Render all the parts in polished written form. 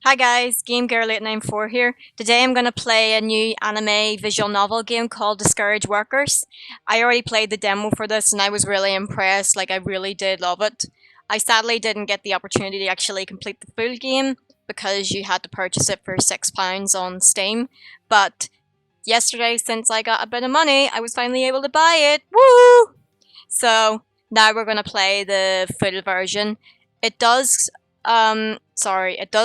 Hi guys, Game Girl 894 here. Today I'm going to play a new anime visual novel game called Discourage Workers. I already played the demo for this and I was really impressed, I really did love it. I sadly didn't get the opportunity to actually complete the full game because you had to purchase it for £6 on Steam, but yesterday since I got a bit of money, I was finally able to buy it. Woo! So now we're gonna play the full version. It does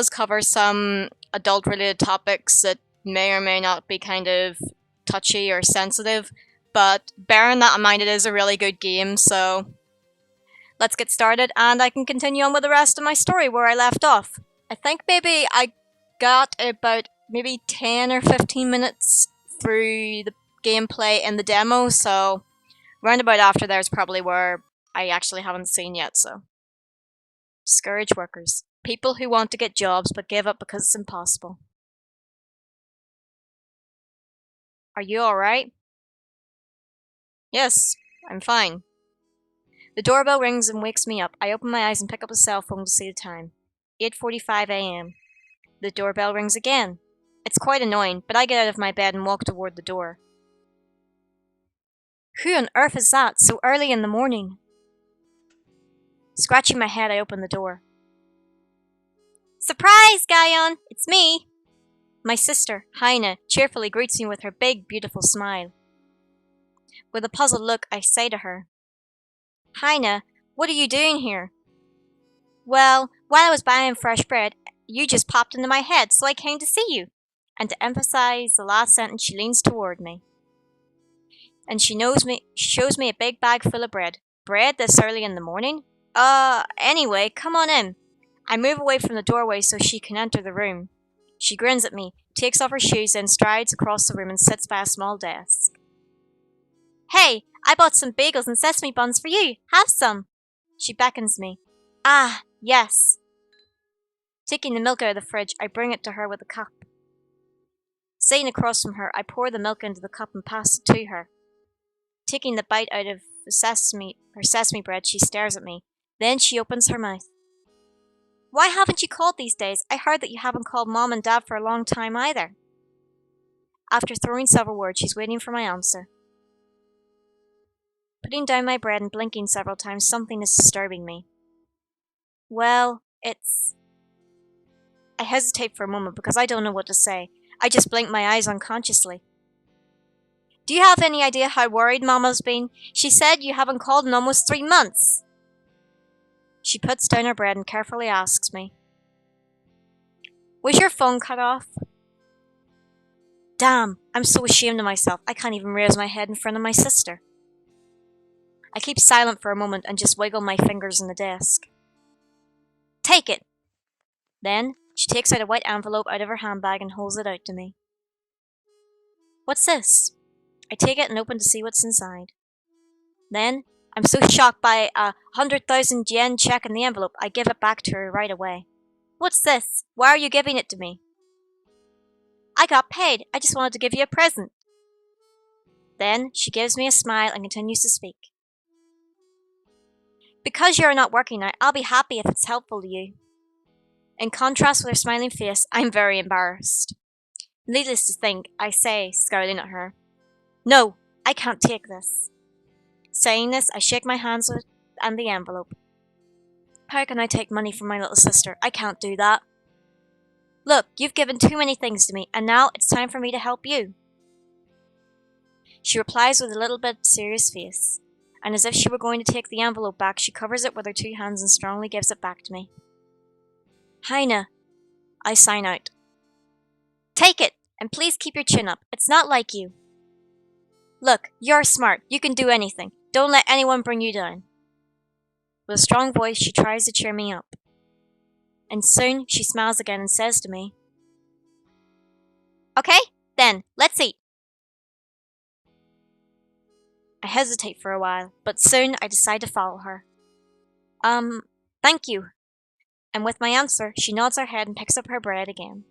cover some adult related topics that may or may not be kind of touchy or sensitive, but bearing that in mind, it is a really good game, so let's get started and I can continue on with the rest of my story where I left off. I think maybe I got about maybe 10 or 15 minutes through the gameplay in the demo, so roundabout after there is probably where I actually haven't seen yet, so. Discourage workers. People who want to get jobs but give up because it's impossible. Are you alright? Yes, I'm fine. The doorbell rings and wakes me up. I open my eyes and pick up the cell phone to see the time. 8:45 a.m. The doorbell rings again. It's quite annoying, but I get out of my bed and walk toward the door. Who on earth is that so early in the morning? Scratching my head, I open the door. Surprise, Guyon! It's me! My sister, Heine, cheerfully greets me with her big, beautiful smile. With a puzzled look, I say to her, Heine, what are you doing here? Well, while I was buying fresh bread, you just popped into my head, so I came to see you. And to emphasize the last sentence, she leans toward me. And she shows me a big bag full of bread. Bread this early in the morning? Anyway, come on in. I move away from the doorway so she can enter the room. She grins at me, takes off her shoes, and strides across the room and sits by a small desk. Hey, I bought some bagels and sesame buns for you. Have some. She beckons me. Ah, yes. Taking the milk out of the fridge, I bring it to her with a cup. Sitting across from her, I pour the milk into the cup and pass it to her. Taking the bite out of her sesame bread, she stares at me. Then she opens her mouth. Why haven't you called these days? I heard that you haven't called Mom and Dad for a long time either. After throwing several words, she's waiting for my answer. Putting down my bread and blinking several times, something is disturbing me. Well, it's... I hesitate for a moment because I don't know what to say. I just blink my eyes unconsciously. Do you have any idea how worried Mama's been? She said you haven't called in almost 3 months. She puts down her bread and carefully asks me, Was your phone cut off? Damn, I'm so ashamed of myself, I can't even raise my head in front of my sister. I keep silent for a moment and just wiggle my fingers on the desk. Take it! Then, she takes out a white envelope out of her handbag and holds it out to me. What's this? I take it and open to see what's inside. Then, I'm so shocked by a 100,000 yen check in the envelope, I give it back to her right away. What's this? Why are you giving it to me? I got paid. I just wanted to give you a present. Then, she gives me a smile and continues to speak. Because you're not working now, I'll be happy if it's helpful to you. In contrast with her smiling face, I'm very embarrassed. Needless to think, I say, scowling at her, No, I can't take this. Saying this, I shake my hands with and the envelope. How can I take money from my little sister? I can't do that. Look, you've given too many things to me, and now it's time for me to help you. She replies with a little bit serious face, and as if she were going to take the envelope back, she covers it with her two hands and strongly gives it back to me. Heine, I sign out. Take it, and please keep your chin up. It's not like you. Look, you're smart. You can do anything. Don't let anyone bring you down. With a strong voice, she tries to cheer me up. And soon, she smiles again and says to me, Okay, then, let's eat. I hesitate for a while, but soon I decide to follow her. Thank you. And with my answer, she nods her head and picks up her bread again.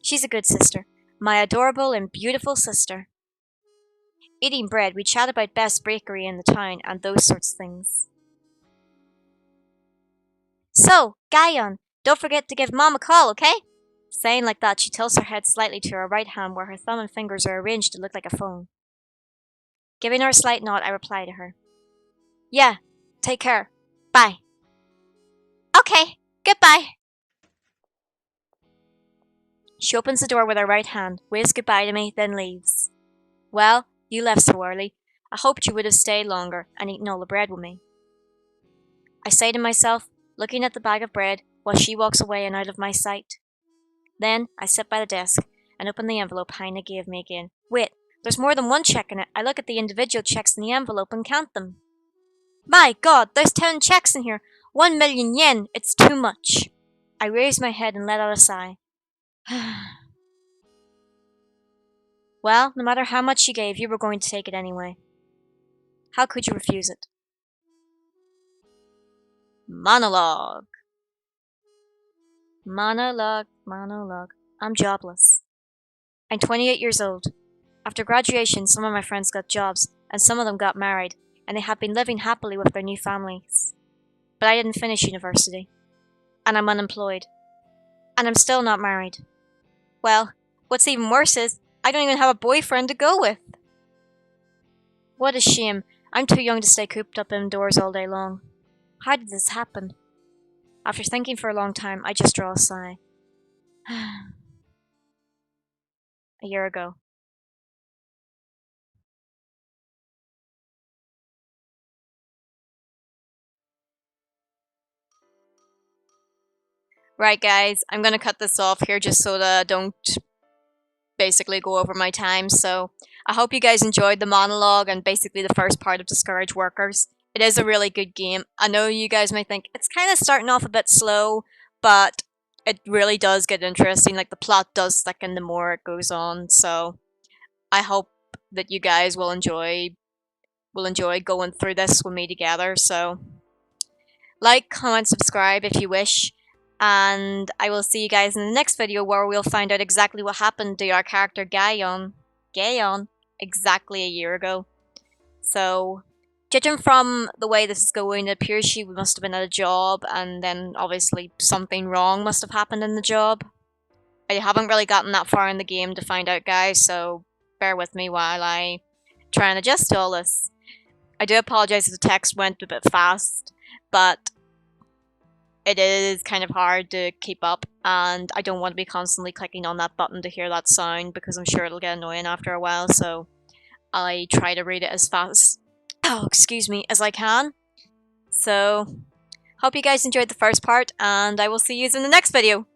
She's a good sister, my adorable and beautiful sister. Eating bread, we chat about best bakery in the town and those sorts of things. So, Guyon, Don't forget to give Mom a call, okay? Saying like that, she tilts her head slightly to her right hand where her thumb and fingers are arranged to look like a phone. Giving her a slight nod, I reply to her. Yeah, take care. Bye. Okay, goodbye. She opens the door with her right hand, waves goodbye to me, then leaves. Well, you left so early. I hoped you would have stayed longer and eaten all the bread with me. I say to myself, looking at the bag of bread while she walks away and out of my sight. Then I sit by the desk and open the envelope Heine gave me again. Wait, there's more than one check in it. I look at the individual checks in the envelope and count them. My God, there's 10 checks in here. 1,000,000 yen. It's too much. I raised my head and let out a sigh. Well, no matter how much she gave, you were going to take it anyway. How could you refuse it? Monologue. Monologue, monologue. I'm jobless. I'm 28 years old. After graduation, some of my friends got jobs, and some of them got married, and they have been living happily with their new families. But I didn't finish university. And I'm unemployed. And I'm still not married. Well, what's even worse is, I don't even have a boyfriend to go with. What a shame. I'm too young to stay cooped up indoors all day long. How did this happen? After thinking for a long time, I just draw a sigh. A year ago. Right, guys, I'm gonna cut this off here just so that I don't basically go over my time. So I hope you guys enjoyed the monologue and basically the first part of Discouraged Workers. It is a really good game. I know you guys might think it's kind of starting off a bit slow, but it really does get interesting. Like the plot does thicken the more it goes on. So I hope that you guys will enjoy going through this with me together. So like, comment, subscribe if you wish. And I will see you guys in the next video where we'll find out exactly what happened to our character Gaon exactly a year ago. So, judging from the way this is going, it appears she must have been at a job and then obviously something wrong must have happened in the job. I haven't really gotten that far in the game to find out, guys, so bear with me while I try and adjust to all this. I do apologize if the text went a bit fast, but it is kind of hard to keep up, and I don't want to be constantly clicking on that button to hear that sound because I'm sure it'll get annoying after a while, so I try to read it as fast, as I can. So, hope you guys enjoyed the first part, and I will see you in the next video.